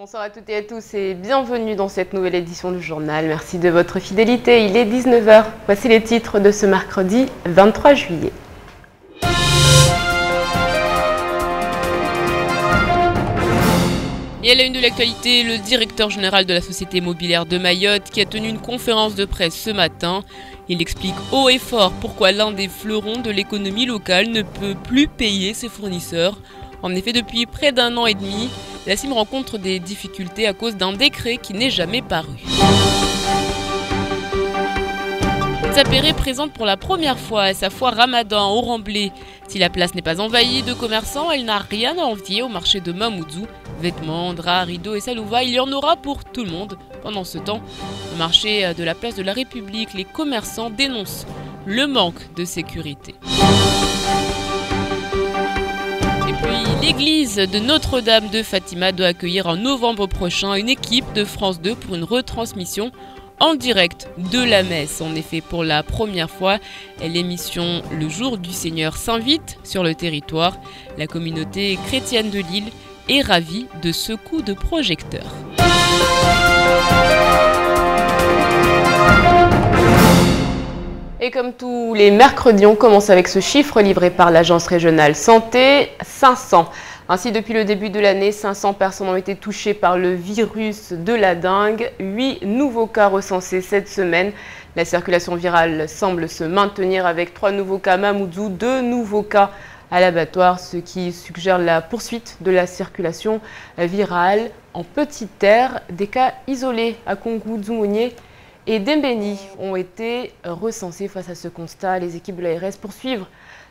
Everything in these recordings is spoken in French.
Bonsoir à toutes et à tous et bienvenue dans cette nouvelle édition du journal. Merci de votre fidélité. Il est 19 h. Voici les titres de ce mercredi 23 juillet. Et à la une de l'actualité, le directeur général de la Société Immobilière de Mayotte qui a tenu une conférence de presse ce matin. Il explique haut et fort pourquoi l'un des fleurons de l'économie locale ne peut plus payer ses fournisseurs. En effet, depuis près d'1 an et demi, la CIM rencontre des difficultés à cause d'un décret qui n'est jamais paru. Sapéré présente pour la première fois à sa foire Ramadan au Remblai. Si la place n'est pas envahie de commerçants, elle n'a rien à envier au marché de Mamoudzou. Vêtements, draps, rideaux et salouva, il y en aura pour tout le monde. Pendant ce temps, au marché de la place de la République, les commerçants dénoncent le manque de sécurité. L'église de Notre-Dame de Fatima doit accueillir en novembre prochain une équipe de France 2 pour une retransmission en direct de la messe. En effet, pour la première fois, l'émission Le Jour du Seigneur s'invite sur le territoire. La communauté chrétienne de Lille est ravie de ce coup de projecteur. Et comme tous les mercredis, on commence avec ce chiffre livré par l'Agence régionale santé, 500. Ainsi, depuis le début de l'année, 500 personnes ont été touchées par le virus de la dengue. 8 nouveaux cas recensés cette semaine. La circulation virale semble se maintenir avec 3 nouveaux cas à Mamoudzou, 2 nouveaux cas à l'abattoir, ce qui suggère la poursuite de la circulation virale en petite terre. Des cas isolés à Kongou, Dzoumonier et Dembéni ont été recensés. Face à ce constat, les équipes de l'ARS poursuivent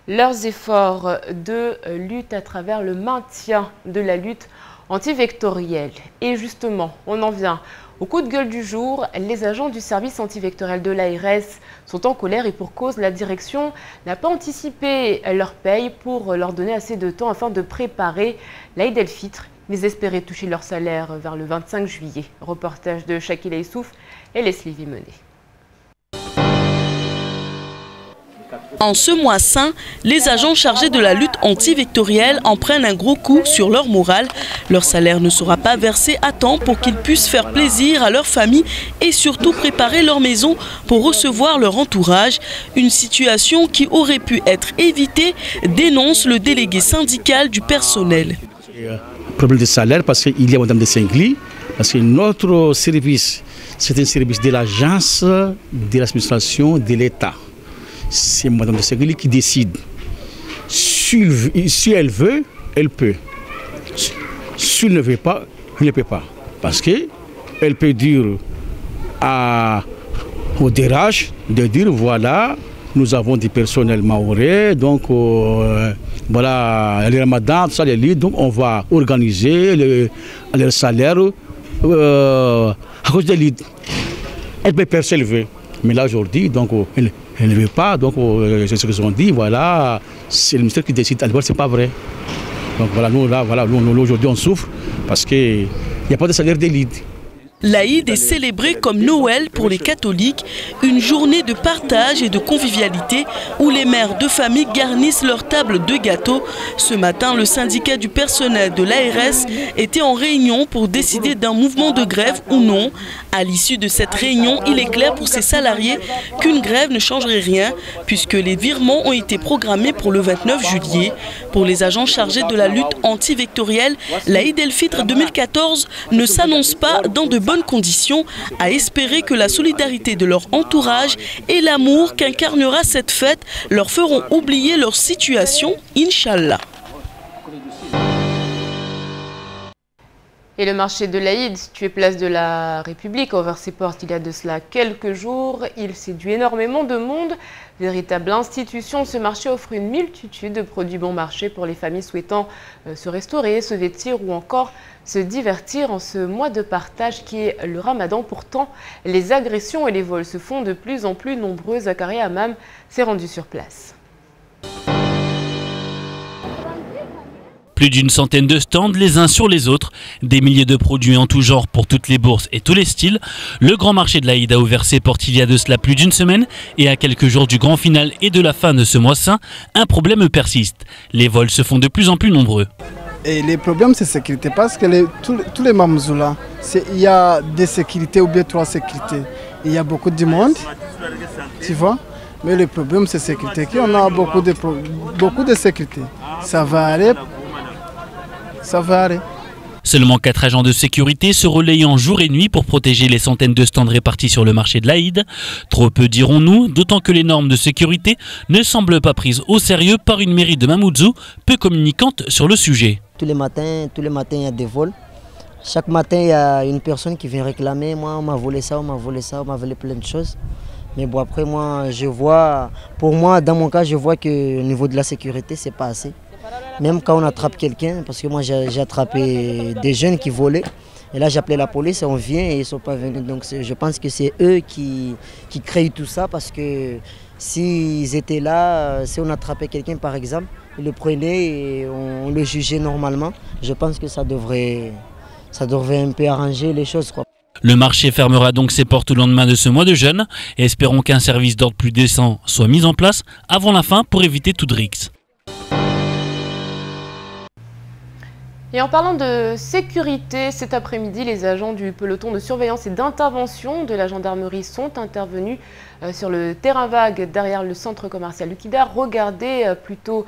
leurs efforts de lutte à travers le maintien de la lutte antivectorielle. Et justement, on en vient au coup de gueule du jour. Les agents du service antivectoriel de l'ARS sont en colère et pour cause, la direction n'a pas anticipé leur paye pour leur donner assez de temps afin de préparer l'Aïd el-Fitr. Ils espéraient toucher leur salaire vers le 25 juillet. Reportage de Shakila Issouf et Leslie Vimonet. En ce mois saint, les agents chargés de la lutte antivectorielle en prennent un gros coup sur leur morale. Leur salaire ne sera pas versé à temps pour qu'ils puissent faire plaisir à leur famille et surtout préparer leur maison pour recevoir leur entourage. Une situation qui aurait pu être évitée, dénonce le délégué syndical du personnel. Problème de salaire parce qu'il y a Madame de Saint-Gly, parce que notre service, c'est un service de l'agence, de l'administration, de l'État. C'est Madame de Saint-Gly qui décide. Si elle veut, elle peut. Si elle ne veut pas, elle ne peut pas. Parce qu'elle peut dire au DRH de dire voilà, nous avons des personnels maorais, donc voilà, les ramadans, tout ça, les lits, donc on va organiser leur salaire à cause des lits. Elle peut faire ce qu'elle veut. Mais là aujourd'hui, donc elle ne veut pas, donc c'est ce qu'ils ont dit, voilà, c'est le ministère qui décide. D'abord, c'est pas vrai. Donc voilà, nous aujourd'hui on souffre parce qu'il n'y a pas de salaire d'élite. L'Aïd est célébré comme Noël pour les catholiques, une journée de partage et de convivialité où les mères de famille garnissent leur table de gâteaux. Ce matin, le syndicat du personnel de l'ARS était en réunion pour décider d'un mouvement de grève ou non. À l'issue de cette réunion, il est clair pour ces salariés qu'une grève ne changerait rien puisque les virements ont été programmés pour le 29 juillet. Pour les agents chargés de la lutte antivectorielle, l'Aïd el-Fitr 2014 ne s'annonce pas dans de bonnes conditions, à espérer que la solidarité de leur entourage et l'amour qu'incarnera cette fête leur feront oublier leur situation, Inch'Allah. Et le marché de l'Aïd, situé place de la République, a ouvert ses portes il y a de cela quelques jours. Il séduit énormément de monde. Véritable institution, ce marché offre une multitude de produits bon marché pour les familles souhaitant se restaurer, se vêtir ou encore se divertir en ce mois de partage qui est le Ramadan. Pourtant, les agressions et les vols se font de plus en plus nombreux. Zakaria Hammam s'est rendu sur place. Plus d'une centaine de stands les uns sur les autres, des milliers de produits en tout genre pour toutes les bourses et tous les styles. Le grand marché de l'Aïd a ouvert ses portes il y a de cela plus d'une semaine et à quelques jours du grand final et de la fin de ce mois saint, un problème persiste. Les vols se font de plus en plus nombreux. Et les problèmes, c'est sécurité. Parce que tous les Mamzoula, il y a des sécurités ou bien 3 sécurités. Il y a beaucoup de monde, tu vois. Mais le problème, c'est sécurité. On a beaucoup de sécurité. Ça va aller. Ça va aller. Seulement 4 agents de sécurité se relayant jour et nuit pour protéger les centaines de stands répartis sur le marché de l'Aïd. Trop peu dirons-nous, d'autant que les normes de sécurité ne semblent pas prises au sérieux par une mairie de Mamoudzou, peu communicante sur le sujet. Tous les matins, il y a des vols. Chaque matin, il y a une personne qui vient réclamer. Moi, on m'a volé ça, on m'a volé plein de choses. Mais bon, après, moi, pour moi, dans mon cas, je vois qu'au niveau de la sécurité, c'est pas assez. Même quand on attrape quelqu'un, parce que moi, j'ai attrapé des jeunes qui volaient. Et là, j'ai appelé la police et on vient et ils ne sont pas venus. Donc, je pense que c'est eux qui créent tout ça parce que s'ils étaient là, si on attrapait quelqu'un, par exemple, ils le prenaient et on le jugeait normalement. Je pense que ça devrait un peu arranger les choses, quoi. Le marché fermera donc ses portes au lendemain de ce mois de jeûne et espérons qu'un service d'ordre plus décent soit mis en place avant la fin pour éviter toute rixe. Et en parlant de sécurité, cet après-midi, les agents du peloton de surveillance et d'intervention de la gendarmerie sont intervenus sur le terrain vague derrière le centre commercial Lukida. Regardez plutôt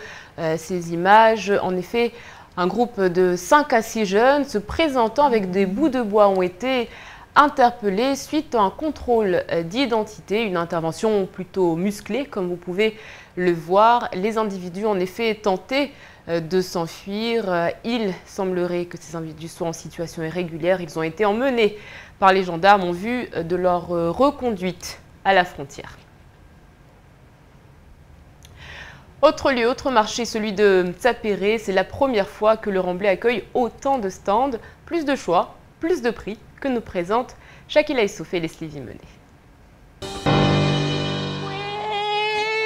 ces images. En effet, un groupe de 5 à 6 jeunes se présentant avec des bouts de bois ont été interpellés suite à un contrôle d'identité, une intervention plutôt musclée comme vous pouvez le voir. Les individus en effet tentaient de s'enfuir. Il semblerait que ces individus soient en situation irrégulière. Ils ont été emmenés par les gendarmes en vue de leur reconduite à la frontière. Autre lieu, autre marché, celui de Tsapéré. C'est la première fois que le Remblai accueille autant de stands, plus de choix, plus de prix que nous présentent Shakila Issouf et Leslie Vimenet.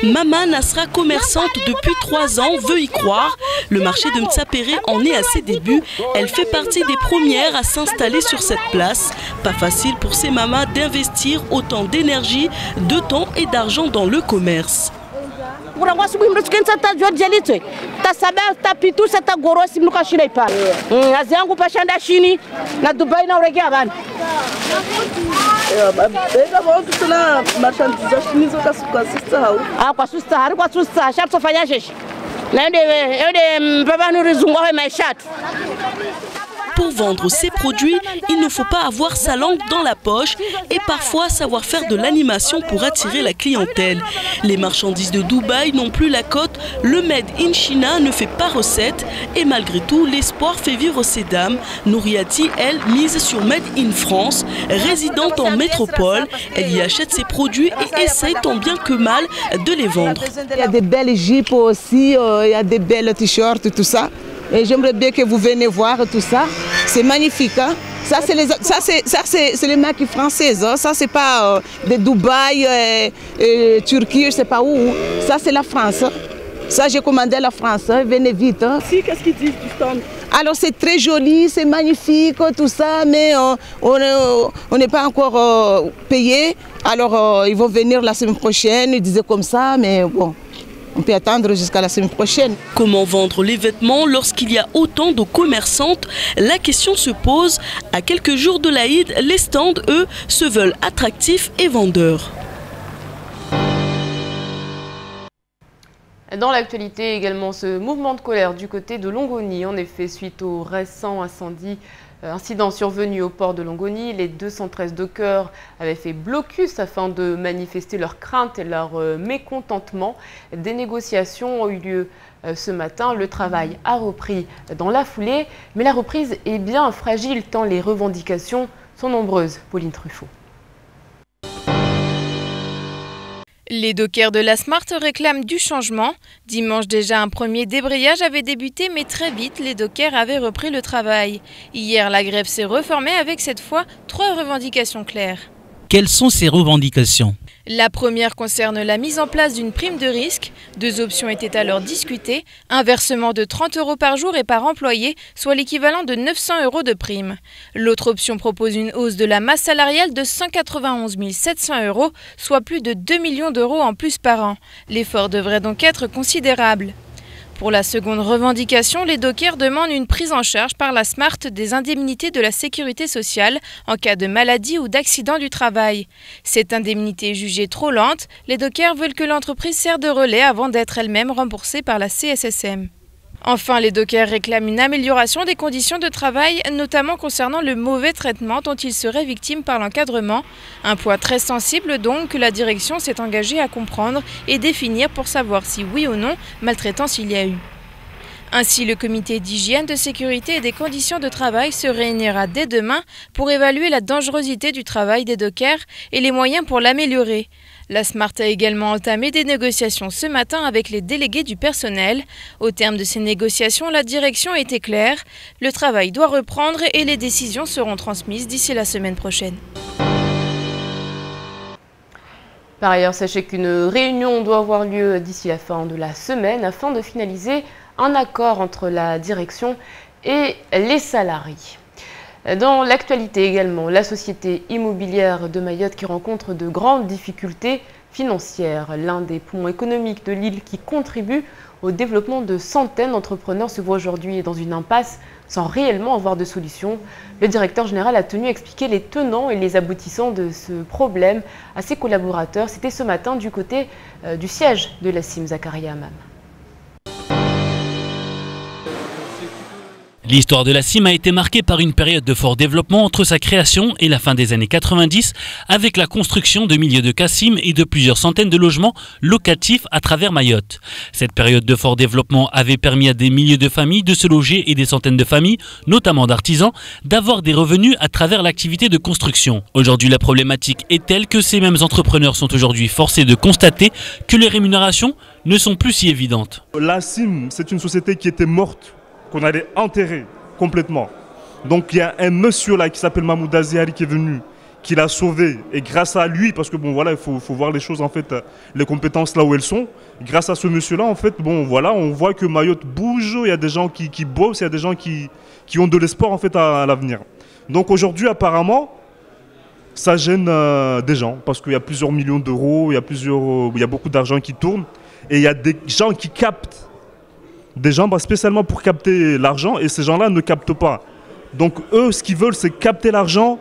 Mama Nasra, commerçante depuis 3 ans, veut y croire. Le marché de Tsapéré en est à ses débuts. Elle fait partie des premières à s'installer sur cette place. Pas facile pour ces mamas d'investir autant d'énergie, de temps et d'argent dans le commerce. Pour vendre ces produits, il ne faut pas avoir sa langue dans la poche et parfois savoir faire de l'animation pour attirer la clientèle. Les marchandises de Dubaï n'ont plus la cote, le Made in China ne fait pas recette et malgré tout, l'espoir fait vivre ces dames. Nouriati, elle, mise sur Made in France. Résidente en métropole, elle y achète ses produits et essaie tant bien que mal de les vendre. Il y a des belles jupes aussi, il y a des belles t-shirts, tout ça. Et j'aimerais bien que vous venez voir tout ça. C'est magnifique. Hein? Ça, c'est les marques françaises. Hein? Ça, c'est pas de Dubaï, Turquie, je ne sais pas où. Ça, c'est la France. Ça, j'ai commandé à la France. Hein? Venez vite. Hein? Si, qu'est-ce qu'ils disent du stand? Alors, c'est très joli, c'est magnifique, tout ça, mais on n'est pas encore payé. Alors, ils vont venir la semaine prochaine, ils disaient comme ça, mais bon. On peut attendre jusqu'à la semaine prochaine. Comment vendre les vêtements lorsqu'il y a autant de commerçantes? La question se pose. À quelques jours de l'Aïd, les stands, eux, se veulent attractifs et vendeurs. Dans l'actualité également, ce mouvement de colère du côté de Longoni. En effet, suite au récent incident survenu au port de Longoni, les 213 dockers avaient fait blocus afin de manifester leurs craintes et leur mécontentement. Des négociations ont eu lieu ce matin. Le travail a repris dans la foulée, mais la reprise est bien fragile tant les revendications sont nombreuses. Pauline Truffaut. Les dockers de la Smart réclament du changement. Dimanche déjà, un premier débrayage avait débuté, mais très vite, les dockers avaient repris le travail. Hier, la grève s'est reformée avec cette fois 3 revendications claires. Quelles sont ces revendications? La première concerne la mise en place d'une prime de risque. 2 options étaient alors discutées. Un versement de 30 € par jour et par employé, soit l'équivalent de 900 € de prime. L'autre option propose une hausse de la masse salariale de 191 700 €, soit plus de 2 millions d'euros en plus par an. L'effort devrait donc être considérable. Pour la seconde revendication, les dockers demandent une prise en charge par la SMART des indemnités de la sécurité sociale en cas de maladie ou d'accident du travail. Cette indemnité est jugée trop lente. Les dockers veulent que l'entreprise serve de relais avant d'être elle-même remboursée par la CSSM. Enfin, les dockers réclament une amélioration des conditions de travail, notamment concernant le mauvais traitement dont ils seraient victimes par l'encadrement. Un point très sensible donc que la direction s'est engagée à comprendre et définir pour savoir si oui ou non maltraitance il y a eu. Ainsi, le comité d'hygiène, de sécurité et des conditions de travail se réunira dès demain pour évaluer la dangerosité du travail des dockers et les moyens pour l'améliorer. La SMART a également entamé des négociations ce matin avec les délégués du personnel. Au terme de ces négociations, la direction était claire. Le travail doit reprendre et les décisions seront transmises d'ici la semaine prochaine. Par ailleurs, sachez qu'une réunion doit avoir lieu d'ici la fin de la semaine afin de finaliser un accord entre la direction et les salariés. Dans l'actualité également, la société immobilière de Mayotte qui rencontre de grandes difficultés financières. L'un des poumons économiques de l'île qui contribue au développement de centaines d'entrepreneurs se voit aujourd'hui dans une impasse sans réellement avoir de solution. Le directeur général a tenu à expliquer les tenants et les aboutissants de ce problème à ses collaborateurs. C'était ce matin du côté du siège de la CIM, Zakaria Amam. L'histoire de la CIM a été marquée par une période de fort développement entre sa création et la fin des années 90, avec la construction de milliers de CACIM et de plusieurs centaines de logements locatifs à travers Mayotte. Cette période de fort développement avait permis à des milliers de familles de se loger et des centaines de familles, notamment d'artisans, d'avoir des revenus à travers l'activité de construction. Aujourd'hui, la problématique est telle que ces mêmes entrepreneurs sont aujourd'hui forcés de constater que les rémunérations ne sont plus si évidentes. La CIM, c'est une société qui était morte, qu'on allait enterrer complètement. Donc il y a un monsieur là qui s'appelle Mahmoud Aziari qui est venu, qui l'a sauvé. Et grâce à lui, parce que bon voilà, il faut voir les choses en fait, les compétences là où elles sont. Grâce à ce monsieur là en fait, bon voilà, on voit que Mayotte bouge, il y a des gens qui bossent, il y a des gens qui ont de l'espoir en fait à l'avenir. Donc aujourd'hui apparemment, ça gêne des gens parce qu'il y a plusieurs millions d'euros, il y a beaucoup d'argent qui tourne et il y a des gens qui captent. Des gens spécialement pour capter l'argent et ces gens-là ne captent pas. Donc eux, ce qu'ils veulent, c'est capter l'argent,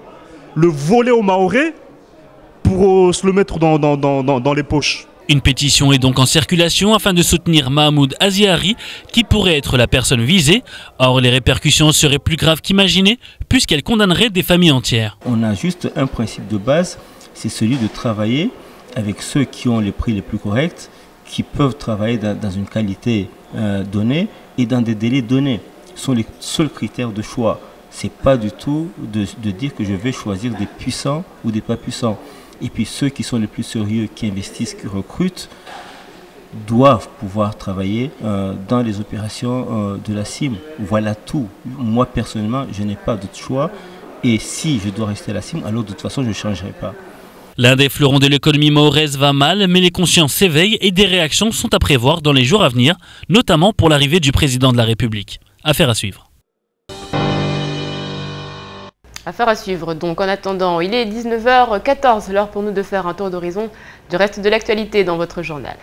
le voler aux Mahorais pour se le mettre dans les poches. Une pétition est donc en circulation afin de soutenir Mahmoud Aziari, qui pourrait être la personne visée. Or, les répercussions seraient plus graves qu'imaginées, puisqu'elles condamneraient des familles entières. On a juste un principe de base, c'est celui de travailler avec ceux qui ont les prix les plus corrects, qui peuvent travailler dans une qualité donnée et dans des délais donnés. Ce sont les seuls critères de choix. Ce n'est pas du tout de dire que je vais choisir des puissants ou des pas puissants. Et puis ceux qui sont les plus sérieux, qui investissent, qui recrutent, doivent pouvoir travailler dans les opérations de la CIM. Voilà tout. Moi personnellement, je n'ai pas d'autre choix. Et si je dois rester à la CIM, alors de toute façon, je ne changerai pas. L'un des fleurons de l'économie mahoraise va mal, mais les consciences s'éveillent et des réactions sont à prévoir dans les jours à venir, notamment pour l'arrivée du président de la République. Affaire à suivre. Affaire à suivre. Donc en attendant, il est 19h14, l'heure pour nous de faire un tour d'horizon du reste de l'actualité dans votre journal.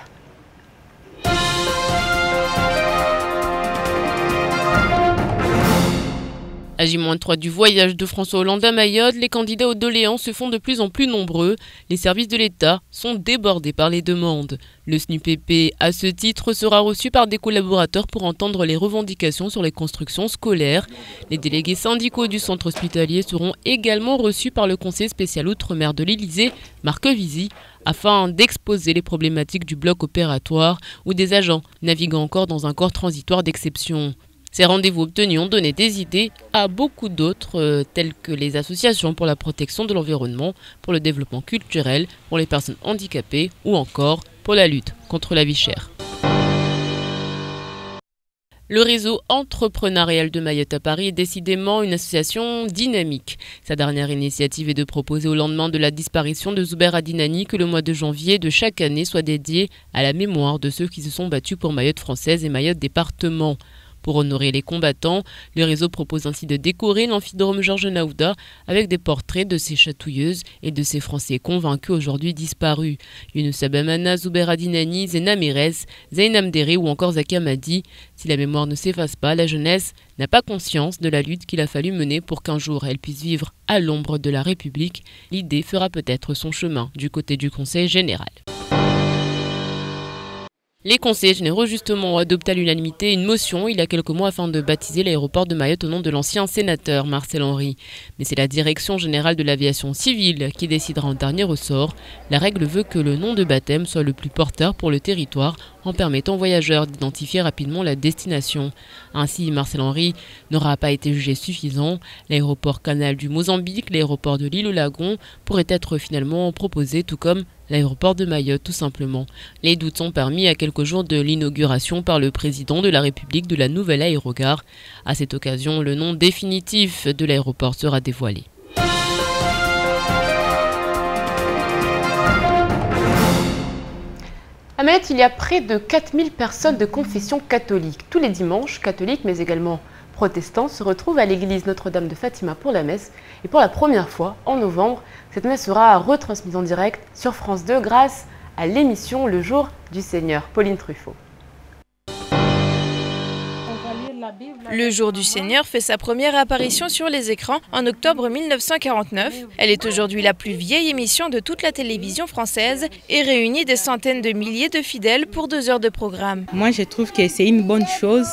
À J-3 du voyage de François Hollande à Mayotte, les candidats aux doléances se font de plus en plus nombreux. Les services de l'État sont débordés par les demandes. Le SNUPP, à ce titre, sera reçu par des collaborateurs pour entendre les revendications sur les constructions scolaires. Les délégués syndicaux du centre hospitalier seront également reçus par le conseiller spécial Outre-mer de l'Élysée, Marc Visi, afin d'exposer les problématiques du bloc opératoire ou des agents naviguant encore dans un corps transitoire d'exception. Ces rendez-vous obtenus ont donné des idées à beaucoup d'autres, telles que les associations pour la protection de l'environnement, pour le développement culturel, pour les personnes handicapées ou encore pour la lutte contre la vie chère. Le réseau entrepreneurial de Mayotte à Paris est décidément une association dynamique. Sa dernière initiative est de proposer au lendemain de la disparition de Zouber Adinani que le mois de janvier de chaque année soit dédié à la mémoire de ceux qui se sont battus pour Mayotte française et Mayotte département. Pour honorer les combattants, le réseau propose ainsi de décorer l'amphidrome Georges Naouda avec des portraits de ces chatouilleuses et de ces Français convaincus aujourd'hui disparus. Younous Abamana, Zoubera Dinani, Zena Merez, Zainam Dere ou encore Zaki Amadi. Si la mémoire ne s'efface pas, la jeunesse n'a pas conscience de la lutte qu'il a fallu mener pour qu'un jour elle puisse vivre à l'ombre de la République. L'idée fera peut-être son chemin du côté du Conseil général. Les conseillers généraux, justement, ont adopté à l'unanimité une motion il y a quelques mois afin de baptiser l'aéroport de Mayotte au nom de l'ancien sénateur Marcel Henry. Mais c'est la Direction générale de l'aviation civile qui décidera en dernier ressort. La règle veut que le nom de baptême soit le plus porteur pour le territoire en permettant aux voyageurs d'identifier rapidement la destination. Ainsi, Marcel Henry n'aura pas été jugé suffisant. L'aéroport Canal du Mozambique, l'aéroport de l'île au Lagon pourrait être finalement proposé, tout comme l'aéroport de Mayotte, tout simplement. Les doutes sont permis à quelques jours de l'inauguration par le président de la République de la nouvelle aérogare. À cette occasion, le nom définitif de l'aéroport sera dévoilé. À Mayotte, il y a près de 4000 personnes de confession catholique. Tous les dimanches, catholiques mais également protestants se retrouvent à l'église Notre-Dame de Fatima pour la messe. Et pour la première fois, en novembre, cette messe sera retransmise en direct sur France 2 grâce à l'émission Le Jour du Seigneur. Pauline Truffaut. Le Jour du Seigneur fait sa première apparition sur les écrans en octobre 1949. Elle est aujourd'hui la plus vieille émission de toute la télévision française et réunit des centaines de milliers de fidèles pour 2 heures de programme. Moi, je trouve que c'est une bonne chose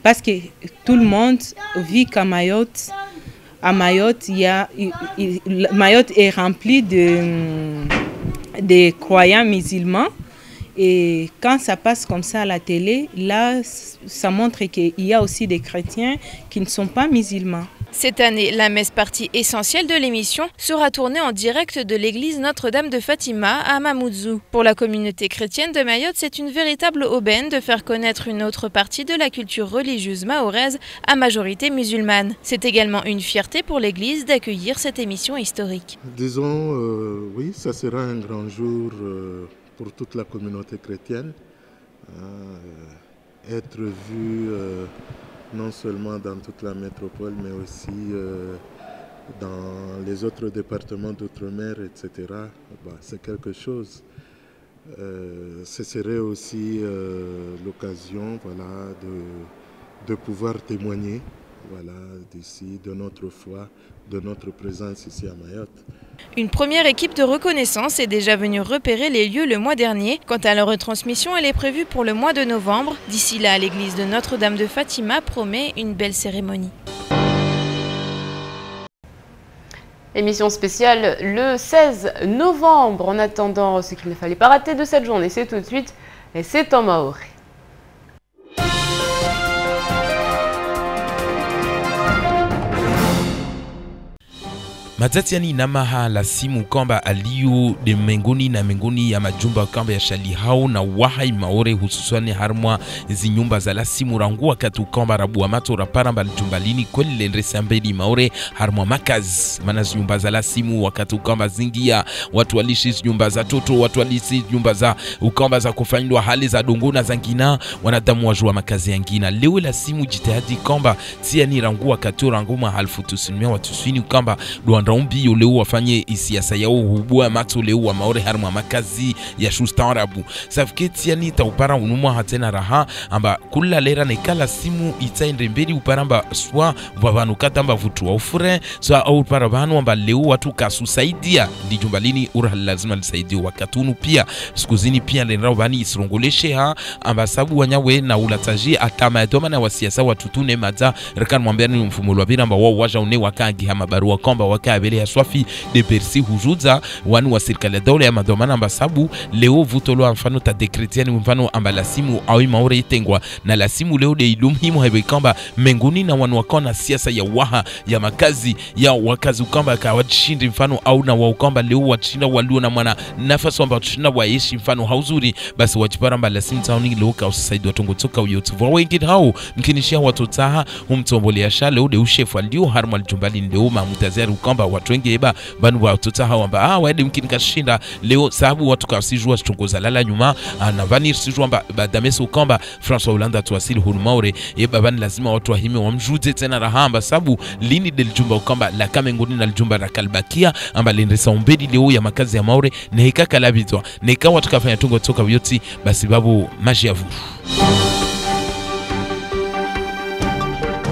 parce que tout le monde vit qu'à Mayotte. À Mayotte, Mayotte est rempli de croyants musulmans. Et quand ça passe comme ça à la télé, là, ça montre qu'il y a aussi des chrétiens qui ne sont pas musulmans. Cette année, la messe partie essentielle de l'émission sera tournée en direct de l'église Notre-Dame de Fatima à Mamoudzou. Pour la communauté chrétienne de Mayotte, c'est une véritable aubaine de faire connaître une autre partie de la culture religieuse mahoraise à majorité musulmane. C'est également une fierté pour l'église d'accueillir cette émission historique. Disons, oui, ça sera un grand jour pour toute la communauté chrétienne. Être vu non seulement dans toute la métropole, mais aussi dans les autres départements d'outre-mer, etc. C'est quelque chose. Ce serait aussi l'occasion de pouvoir témoigner d'ici, de notre foi, de notre présence ici à Mayotte. Une première équipe de reconnaissance est déjà venue repérer les lieux le mois dernier. Quant à la retransmission, elle est prévue pour le mois de novembre. D'ici là, l'église de Notre-Dame de Fatima promet une belle cérémonie. Émission spéciale le 16 novembre. En attendant, ce qu'il ne fallait pas rater de cette journée, c'est tout de suite et c'est en maoré. Mazatiani namaha la simu kwamba aliyo de mengoni na mengoni ya majumba kwamba ya shali hao na wahai maore hususani harmwa zinyumba za la simu rangua katu kwamba rabu wa mato raparamba ljumbalini kweli lendresa mbedi maore harmwa makaz mana zinyumba za la simu wakatu kwamba zingia watu walishi zinyumba za toto watu walishi zinyumba za ukamba za kufanywa hali za dongona za ngina wanadamu wajua makazi ya ngina leo la simu jitahadi kwamba tiani rangua katu ranguma halfu tusinumia watusini kwamba Rombi leo wafanye siasa yao hubua mato leo wa maore harma makazi ya shustarabu safketi yani taupara unumwa hatena raha amba kula lera nekala simu itaende mbeli uparamba swa vavanu katamba vutu wa ufure swa au parabanu amba leo watu kasusaidia dijumbalini ura lazima lisaidia wakatunu pia sikuzini pia lenrao bani isrongoleshe ha amba sabu wanyawe na ulataji atama edoma na wasiasa watutune maza rekan mwambiani mfumulo wabira amba wao waja une wakangi hama barua komba waka abele ya swafi de persi hujuza wanu wa serikali ya dola ya madomana amba sabu leo vutolo mfano ta dekretiani mfano amba la simu au maore itengwa na la simu leo de ilumhimu hebe kamba menguni na wanu wakona siasa ya waha ya makazi ya wakazi ukamba kawachindi mfano au na waukamba leo wachinda waluo na mwana nafasi wamba wachinda waishi mfano hauzuri basi wachipara amba la simu tauni leo ka usaidi watongo toka uyotuvu wengine hao mkinishia watotaha humtombole ya sha leo de ushefu alio harma aljumbali leo mamutazari ukamba watu wengi banu watoto hawa amba waende mkini kashinda leo sababu watu kasijua chunguza lala nyuma na vani sijua amba badameso kamba François Hollande tuasili hunumaure bani lazima watu wahime wamjuze tena rahamba sababu lini del jumba kamba la kamengoni na jumba la kalbakia amba lindesa umbedi leo ya makazi ya maure na hikaka labitwa na ikawa tukafanya tungo toka vyoti basi babu maji ya vuru.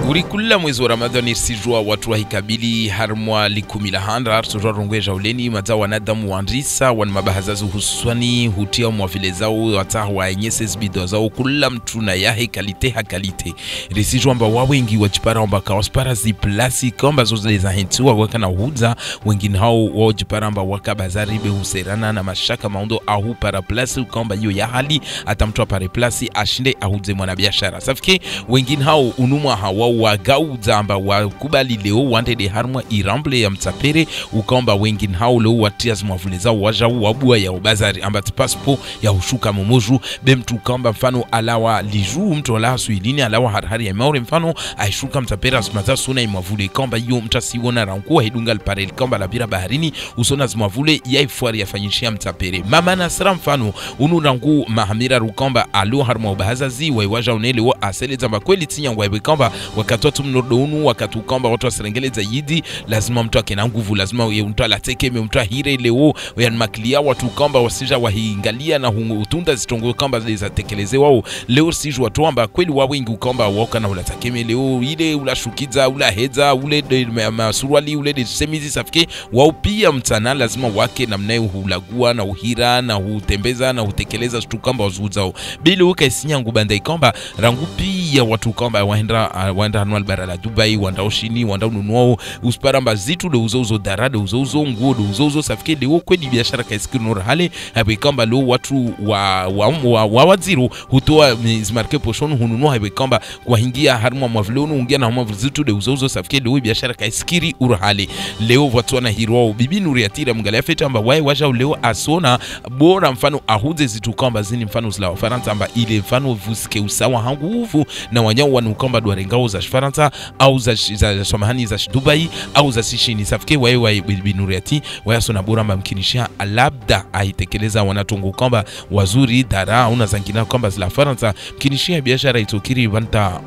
Urikula mwezi wa Ramadhani sijua watu wahikabili harmwa likumila handra sujua rongwe jauleni mata wanadamu wandrisa wan mabahazazu hususwani hutia mwafile zao watahu wa enyese zbido zao kula mtu na yahe kalite hakalite risijua mba wawengi wajipara mba kawaspara ziplasi kamba zoze za hentua waka na huza wengine hao wajipara mba waka bazaribe huserana na mashaka maundo ahu para plasi kamba yu ya hali atamtua pare plasi ashinde ahuze mwana biashara safike wengine hao unumwa hawa wagauza amba wakubali leo wandede harmwa iramble ya mtapere ukaomba wengine hao leo watiaz mwavuleza wajau wabua ya ubazari amba tipaspo ya ushuka momoju bemtu ukaomba mfano alawa liju mtu alaha suilini alawa harhari ya maure mfano aishuka mtapere asumata suna imwavule ikaomba yu mtasiwona rankuwa hidunga lpare ikaomba labira baharini usona zimwavule ya ifuari ya fanyishia mtapere mama nasira mfano unu rangu mahamira rukaomba alo harmwa ubahazazi waiwaja unele wa aseleza amba kweli tinya waiwekamba wakatoa mnodonu wakati ukamba watu waserengele zaidi lazima mtu akena nguvu lazima mtu alateke mtu ahire leo ya maklia watu ukamba wasija wahiangalia na utunda zitongo kamba za tekeleze wao leo siju watu amba kweli wa wengi ukamba waka na ulatakeme leo ile ulashukiza ulaheza ule masuruali ule de semizi safike wao pia mtana lazima wake namna hulagua na uhira na hutembeza na hutekeleza tukamba wazuzao bila ukaisinya ngubanda ikamba rangu pia watu ukamba waenda anual bara la Dubai wanda oshini wanda ununuao usparamba zitu de uzo darade uzo nguo de uzo safike leo kweli biashara kaisikiru nora hale hapo kamba leo watu wa waziro hutoa zmarke poshon hununua hapo kamba kuingia harma mwavlonu ungia na mwavzitu de uzo safike leo biashara kaisikiri urahale leo watu wana hiro bibi Nuriatira mngalia feta amba waja leo asona bora mfano ahuze zitu kamba zini mfano zila Faransa amba ile mfano vuske usawa hanguvu na wanyao wanukamba duarengao za Faransa au za samahani za Dubai au za Sishini safike wae bibi Nuriati wayasona bora amba mkinishia labda aitekeleza wanatungu kamba wazuri dara una zangina kamba zila Faransa mkinishia biashara itokiri banta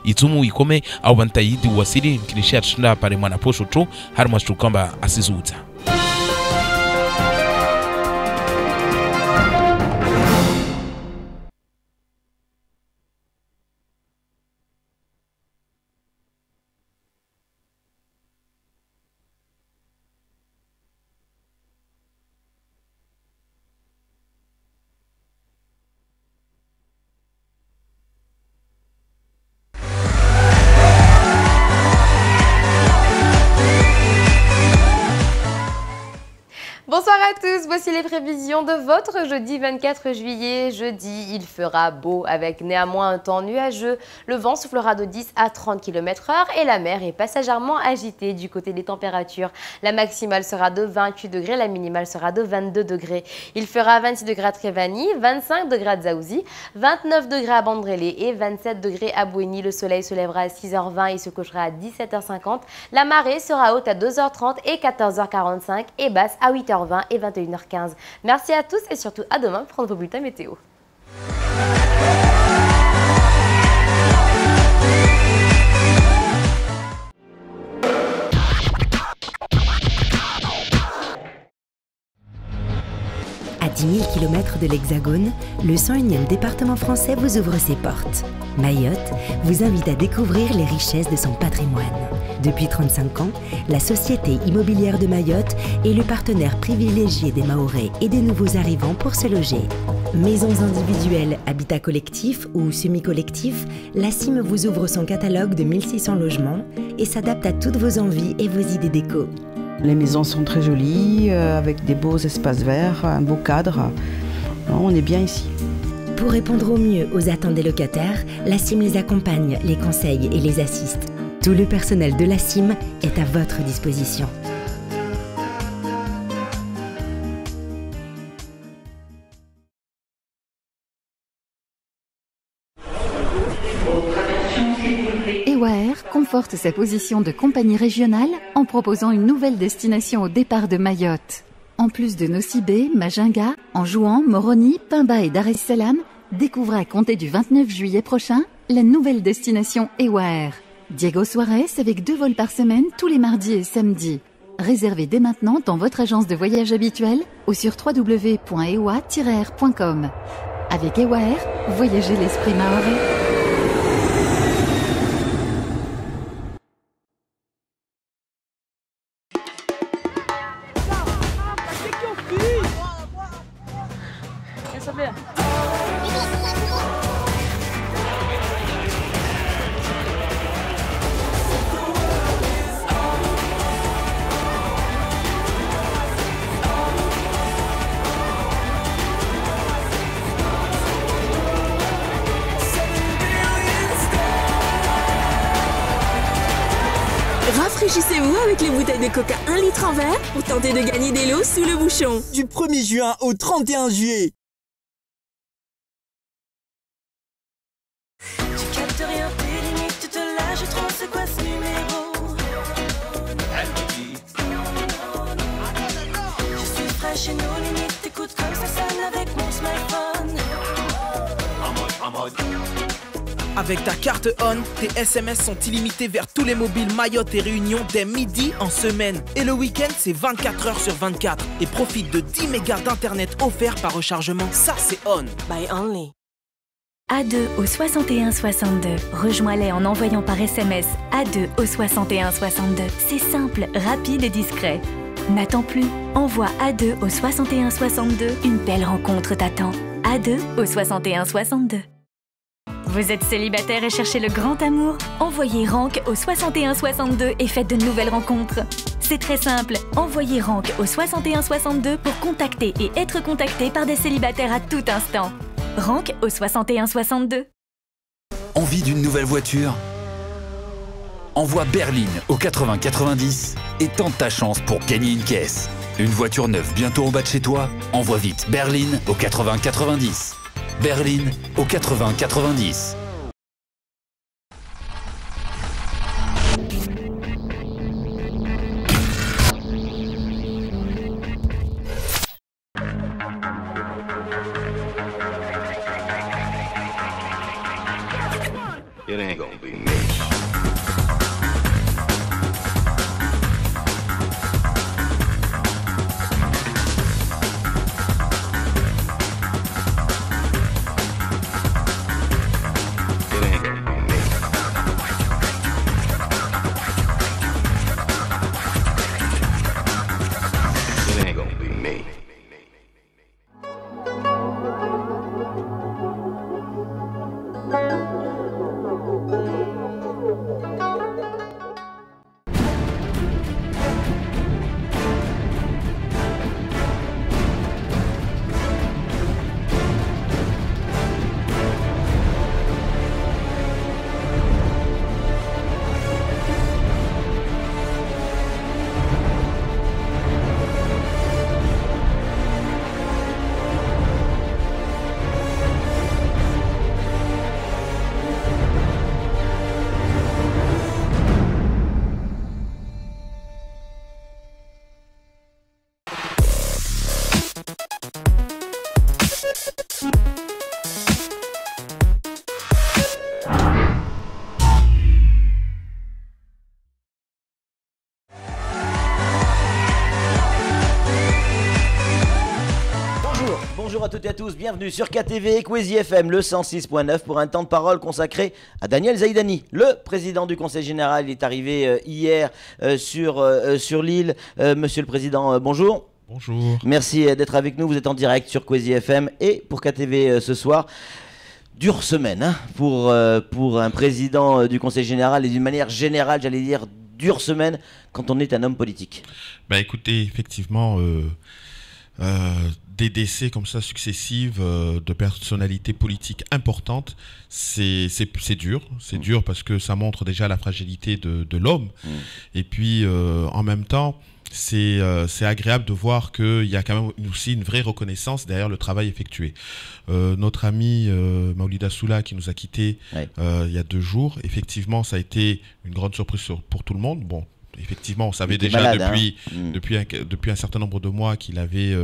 itumu ikome au banta yidi wasili mkinishia tunda pare mwana posho tu harma stu kamba asizuta. Bonsoir à tous, voici les prévisions de votre jeudi 24 juillet. Jeudi, il fera beau avec néanmoins un temps nuageux. Le vent soufflera de 10 à 30 km/h et la mer est passagèrement agitée du côté des températures. La maximale sera de 28 degrés, la minimale sera de 22 degrés. Il fera 26 degrés à Trévani, 25 degrés à Dzaouzi, 29 degrés à Bandrélé et 27 degrés à Bouéni. Le soleil se lèvera à 6h20 et se couchera à 17h50. La marée sera haute à 2h30 et 14h45 et basse à 8h20 et 21h15. Merci à tous et surtout à demain pour prendre vos bulletins météo. À 10 000 km de l'Hexagone, le 101e département français vous ouvre ses portes. Mayotte vous invite à découvrir les richesses de son patrimoine. Depuis 35 ans, la Société immobilière de Mayotte est le partenaire privilégié des Mahorais et des nouveaux arrivants pour se loger. Maisons individuelles, habitats collectifs ou semi-collectifs, la CIM vous ouvre son catalogue de 1600 logements et s'adapte à toutes vos envies et vos idées déco. Les maisons sont très jolies, avec des beaux espaces verts, un beau cadre. On est bien ici. Pour répondre au mieux aux attentes des locataires, la CIM les accompagne, les conseille et les assiste. Tout le personnel de la CIM est à votre disposition. EWAER conforte sa position de compagnie régionale en proposant une nouvelle destination au départ de Mayotte. En plus de Nosibé, Majinga, Anjouan, Moroni, Pimba et Dar es Salaam, découvrez à compter du 29 juillet prochain la nouvelle destination Ewaer. Diego Suarez avec 2 vols par semaine tous les mardis et samedis. Réservez dès maintenant dans votre agence de voyage habituelle ou sur www.ewa-r.com. Avec Ewaer, voyagez l'esprit mahorais. Rafraîchissez-vous avec les bouteilles de Coca 1 litre en verre pour tenter de gagner des lots sous le bouchon. Du 1er juin au 31 juillet. Tu captes rien, tes limites, tu te lâches trop, c'est quoi ce numéro? Je suis fraîche et nos limites, t'écoutes comme ça sonne avec mon smartphone. En mode. Avec ta carte ON, tes SMS sont illimités vers tous les mobiles Mayotte et Réunion dès midi en semaine. Et le week-end, c'est 24 heures sur 24. Et profite de 10 mégas d'internet offerts par rechargement. Ça, c'est ON. By Only. A2 au 61 62. Rejoins-les en envoyant par SMS A2 au 61 62. C'est simple, rapide et discret. N'attends plus. Envoie A2 au 61 62. Une belle rencontre t'attend. A2 au 61 62. Vous êtes célibataire et cherchez le grand amour? Envoyez RANK au 61 62 et faites de nouvelles rencontres. C'est très simple. Envoyez RANK au 61 62 pour contacter et être contacté par des célibataires à tout instant. RANK au 61 62. Envie d'une nouvelle voiture? Envoie Berline au 80 90 et tente ta chance pour gagner une caisse. Une voiture neuve bientôt en bas de chez toi? Envoie vite Berline au 80 90. Berline au 80 90. It ain't gonna be me. Bonjour à toutes et à tous, bienvenue sur KTV Kwezi FM, le 106.9 pour un temps de parole consacré à Daniel Zaïdani. Le président du Conseil Général est arrivé hier sur l'île. Monsieur le Président, bonjour. Bonjour. Merci d'être avec nous, vous êtes en direct sur Kwezi FM et pour KTV ce soir. Dure semaine hein, pour un président du Conseil Général et d'une manière générale, j'allais dire, dure semaine quand on est un homme politique. Bah écoutez, effectivement, des décès comme ça successifs de personnalités politiques importantes, c'est dur. C'est dur parce que ça montre déjà la fragilité de l'homme. Et puis, en même temps, c'est agréable de voir qu'il y a quand même aussi une vraie reconnaissance derrière le travail effectué. Notre ami Maoulida Soula qui nous a quittés il y a 2 jours, effectivement ça a été une grande surprise pour tout le monde. Bon, effectivement, on savait déjà malade, depuis un certain nombre de mois qu'il avait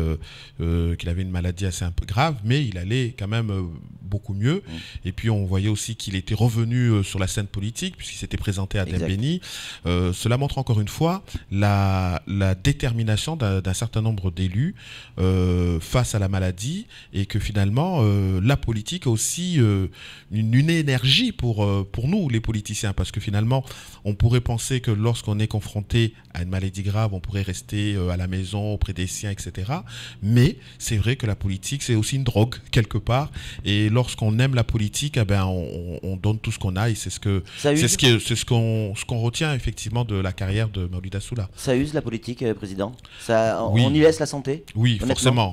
une maladie assez un peu grave, mais il allait quand même beaucoup mieux. Et puis on voyait aussi qu'il était revenu sur la scène politique puisqu'il s'était présenté à Dembéni. Cela montre encore une fois la détermination d'un certain nombre d'élus face à la maladie, et que finalement la politique a aussi une énergie pour nous les politiciens, parce que finalement on pourrait penser que lorsqu'on est confronté à une maladie grave, on pourrait rester à la maison auprès des siens, etc. Mais c'est vrai que la politique, c'est aussi une drogue quelque part. Et lorsqu'on aime la politique, eh ben, on donne tout ce qu'on a. Et c'est ce qu'on retient effectivement de la carrière de Maoulida Soula. Ça use la politique, Président? On y laisse la santé? Oui,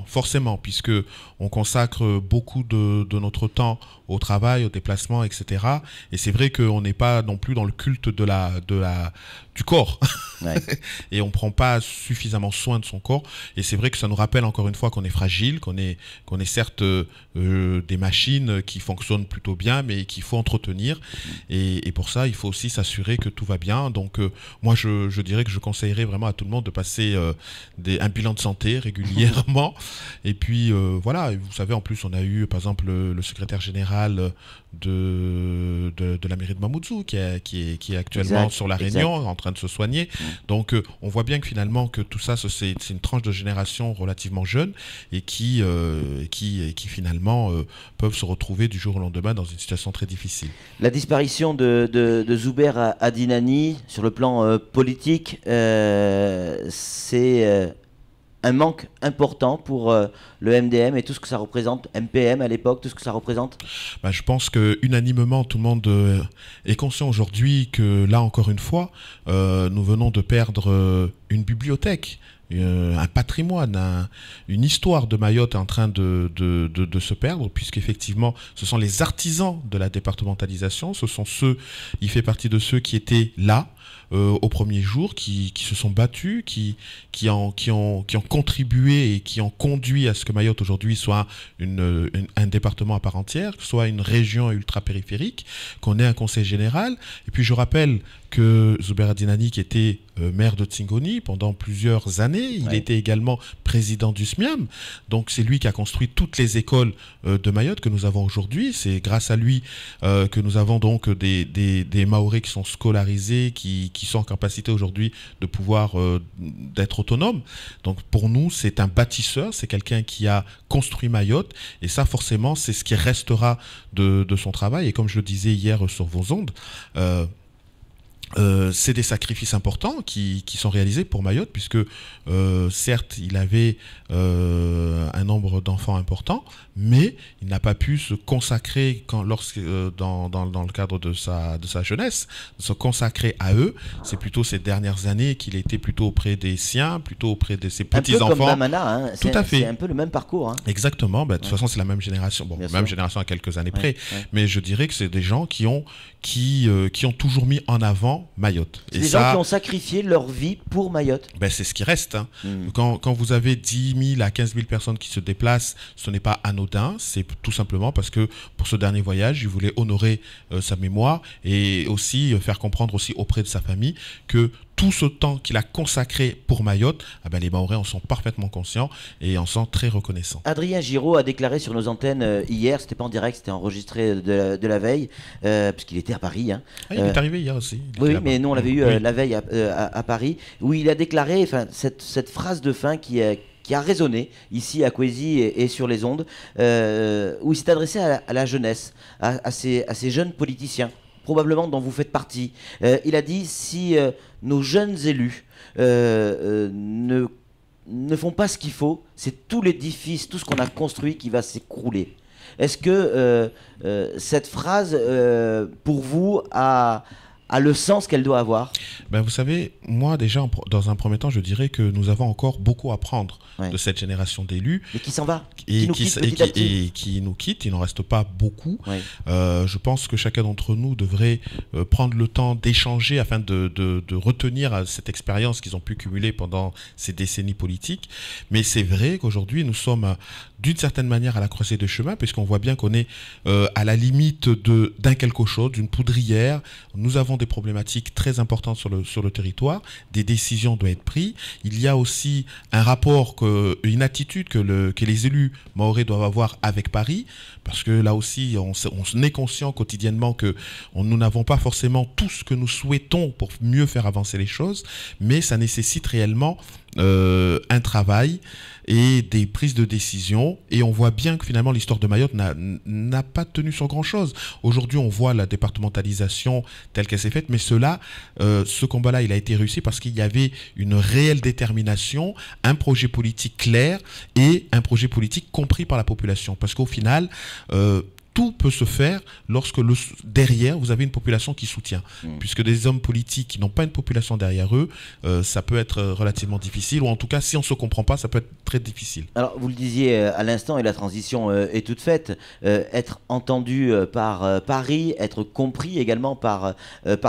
forcément, puisque on consacre beaucoup de notre temps au travail, au déplacement, etc. Et c'est vrai qu'on n'est pas non plus dans le culte du corps. Et on ne prend pas suffisamment soin de son corps. Et c'est vrai que ça nous rappelle encore une fois qu'on est fragile, qu'on est certes des machines qui fonctionnent plutôt bien, mais qu'il faut entretenir. Et pour ça, il faut aussi s'assurer que tout va bien. Donc moi, je dirais que je conseillerais vraiment à tout le monde de passer un bilan de santé régulièrement. Et puis voilà, vous savez, en plus, on a eu par exemple le secrétaire général de la mairie de Mamoudzou qui est actuellement sur la Réunion en train de se soigner. Donc on voit bien que finalement que tout ça c'est une tranche de génération relativement jeune et qui finalement peuvent se retrouver du jour au lendemain dans une situation très difficile. La disparition de Zouber Adinani sur le plan politique, c'est un manque important pour le MDM et tout ce que ça représente, MPM à l'époque, tout ce que ça représente? Je pense que unanimement tout le monde est conscient aujourd'hui que là encore une fois, nous venons de perdre une bibliothèque, un patrimoine, une histoire de Mayotte est en train de se perdre, puisqu'effectivement ce sont les artisans de la départementalisation, il fait partie de ceux qui étaient là au premier jour, qui se sont battus, qui ont contribué et qui ont conduit à ce que Mayotte aujourd'hui soit un département à part entière, soit une région ultra-périphérique, qu'on ait un conseil général. Et puis je rappelle que Zouber Adinani, qui était maire de Tsingoni pendant plusieurs années, il était également président du SMIAM, donc c'est lui qui a construit toutes les écoles de Mayotte que nous avons aujourd'hui. C'est grâce à lui que nous avons donc des Mahorais qui sont scolarisés, qui sont en capacité aujourd'hui de pouvoir d'être autonomes. Donc pour nous, c'est un bâtisseur, c'est quelqu'un qui a construit Mayotte, et ça forcément c'est ce qui restera de son travail. Et comme je le disais hier sur vos ondes, c'est des sacrifices importants qui sont réalisés pour Mayotte, puisque certes il avait un nombre d'enfants important, mais il n'a pas pu se consacrer dans le cadre de sa jeunesse, se consacrer à eux. C'est plutôt ces dernières années qu'il était plutôt auprès des siens, plutôt auprès de ses petits-enfants. Un peu comme Damana, hein. Tout à fait. C'est un peu le même parcours. Hein. Exactement, de toute façon c'est la même génération, génération à quelques années près, mais je dirais que c'est des gens qui ont toujours mis en avant Mayotte. C'est des gens qui ont sacrifié leur vie pour Mayotte. C'est ce qui reste. Hein. Quand vous avez 10 000 à 15 000 personnes qui se déplacent, ce n'est pas anodin, c'est tout simplement parce que pour ce dernier voyage, il voulait honorer sa mémoire et aussi faire comprendre aussi auprès de sa famille que tout ce temps qu'il a consacré pour Mayotte, les Mahorais en sont parfaitement conscients et en sont très reconnaissants. Adrien Giraud a déclaré sur nos antennes hier, c'était pas en direct, c'était enregistré de la veille, puisqu'il était à Paris. Hein. Il est arrivé hier aussi. Oui, mais nous on l'avait eu la veille à Paris, où il a déclaré cette phrase de fin qui a résonné ici à Kwezi et sur les ondes, où il s'est adressé à la jeunesse, à ces jeunes politiciens, probablement dont vous faites partie. Il a dit, si nos jeunes élus ne font pas ce qu'il faut, c'est tout l'édifice, tout ce qu'on a construit qui va s'écrouler. Est-ce que cette phrase, pour vous, a a le sens qu'elle doit avoir? Ben, vous savez, moi déjà, dans un premier temps, je dirais que nous avons encore beaucoup à prendre de cette génération d'élus. Et qui s'en va, et qui nous quitte. Il n'en reste pas beaucoup. Je pense que chacun d'entre nous devrait prendre le temps d'échanger afin de retenir cette expérience qu'ils ont pu cumuler pendant ces décennies politiques. Mais c'est vrai qu'aujourd'hui, nous sommes d'une certaine manière à la croisée de chemin, puisqu'on voit bien qu'on est à la limite d'un quelque chose, d'une poudrière. Nous avons des problématiques très importantes sur le territoire. Des décisions doivent être prises. Il y a aussi un rapport, une attitude que les élus mahorais doivent avoir avec Paris, parce que là aussi, on est conscient quotidiennement que nous n'avons pas forcément tout ce que nous souhaitons pour mieux faire avancer les choses, mais ça nécessite réellement un travail et des prises de décision, et on voit bien que finalement l'histoire de Mayotte n'a pas tenu sur grand chose. Aujourd'hui on voit la départementalisation telle qu'elle s'est faite, mais ce combat-là il a été réussi parce qu'il y avait une réelle détermination, un projet politique clair et un projet politique compris par la population, parce qu'au final tout peut se faire lorsque derrière vous avez une population qui soutient, puisque des hommes politiques qui n'ont pas une population derrière eux, ça peut être relativement difficile, ou en tout cas si on ne se comprend pas, ça peut être très difficile. Alors vous le disiez à l'instant, et la transition est toute faite, être entendu par Paris, être compris également par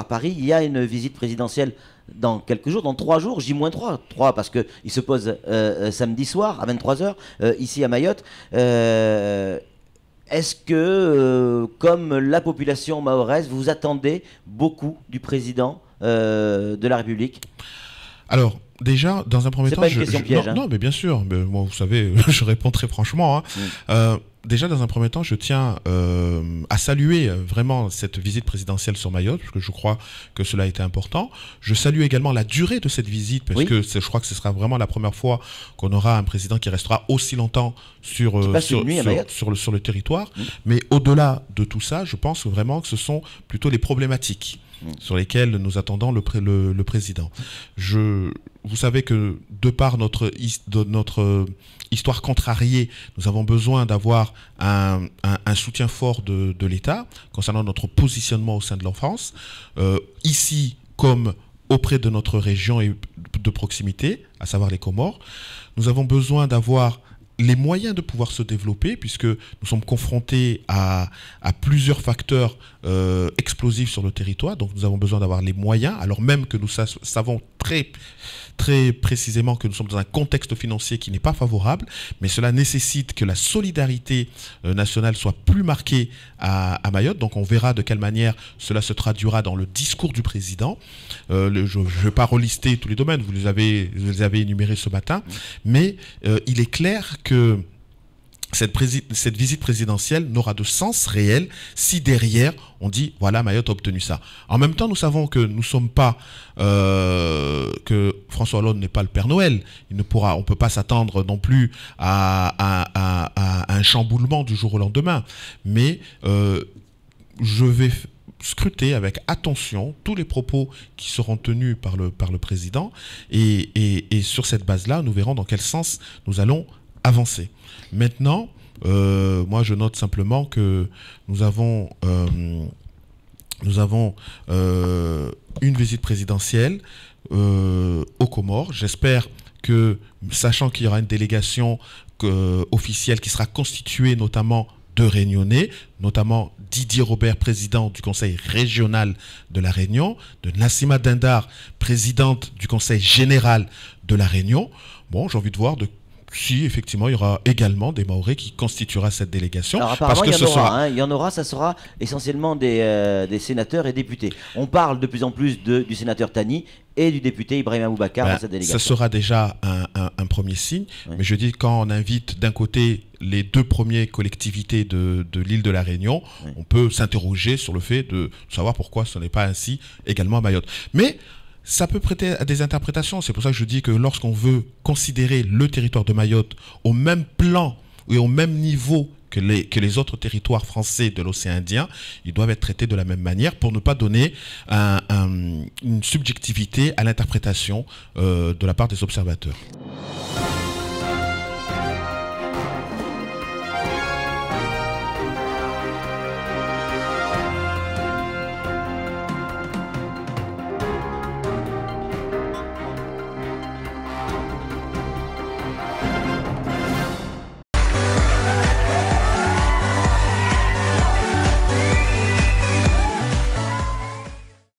Paris. Il y a une visite présidentielle dans quelques jours, dans 3 jours, J-3, parce qu'il se pose samedi soir à 23 h ici à Mayotte. Est-ce que, comme la population mahoraise, vous attendez beaucoup du président de la République? Alors, déjà, dans un premier temps... C'est pas une question piège. Non, mais bien sûr. Mais moi, vous savez, je réponds très franchement. Déjà, dans un premier temps, je tiens à saluer vraiment cette visite présidentielle sur Mayotte, parce que je crois que cela a été important. Je salue également la durée de cette visite, parce que je crois que ce sera vraiment la première fois qu'on aura un président qui restera aussi longtemps sur le territoire. Mais au-delà de tout ça, je pense vraiment que ce sont plutôt les problématiques sur lesquelles nous attendons le président. Vous savez que de par notre histoire contrariée, nous avons besoin d'avoir un soutien fort de l'État concernant notre positionnement au sein de l'enfance, ici comme auprès de notre région et de proximité, à savoir les Comores. Nous avons besoin d'avoir les moyens de pouvoir se développer, puisque nous sommes confrontés à plusieurs facteurs explosifs sur le territoire. Donc nous avons besoin d'avoir les moyens, alors même que nous savons très précisément que nous sommes dans un contexte financier qui n'est pas favorable, mais cela nécessite que la solidarité nationale soit plus marquée à Mayotte. Donc on verra de quelle manière cela se traduira dans le discours du président. Je ne vais pas relister tous les domaines, vous les avez énumérés ce matin, mais il est clair que cette visite présidentielle n'aura de sens réel si derrière on dit voilà, Mayotte a obtenu ça. En même temps, nous savons que nous ne sommes pas que François Hollande n'est pas le Père Noël. On ne peut pas s'attendre non plus à un chamboulement du jour au lendemain. Mais je vais scruter avec attention tous les propos qui seront tenus par le président, et sur cette base-là, nous verrons dans quel sens nous allons avancer. Maintenant, moi je note simplement que nous avons une visite présidentielle aux Comores. J'espère que, sachant qu'il y aura une délégation officielle qui sera constituée notamment de Réunionnais, notamment Didier Robert, président du conseil régional de la Réunion, de Nassima Dindar, présidente du conseil général de la Réunion. Bon, j'ai envie de voir si effectivement il y aura également des Mahorais qui constituera cette délégation. Alors apparemment il y en aura, ça sera essentiellement des sénateurs et députés. On parle de plus en plus du sénateur Tani et du député Ibrahim Aboubacar dans cette délégation. Ça sera déjà un premier signe, mais je dis quand on invite d'un côté les 2 premières collectivités de l'île de la Réunion, on peut s'interroger sur le fait de savoir pourquoi ce n'est pas ainsi également à Mayotte. Mais ça peut prêter à des interprétations. C'est pour ça que je dis que lorsqu'on veut considérer le territoire de Mayotte au même plan et au même niveau que les autres territoires français de l'océan Indien, ils doivent être traités de la même manière pour ne pas donner une subjectivité à l'interprétation de la part des observateurs.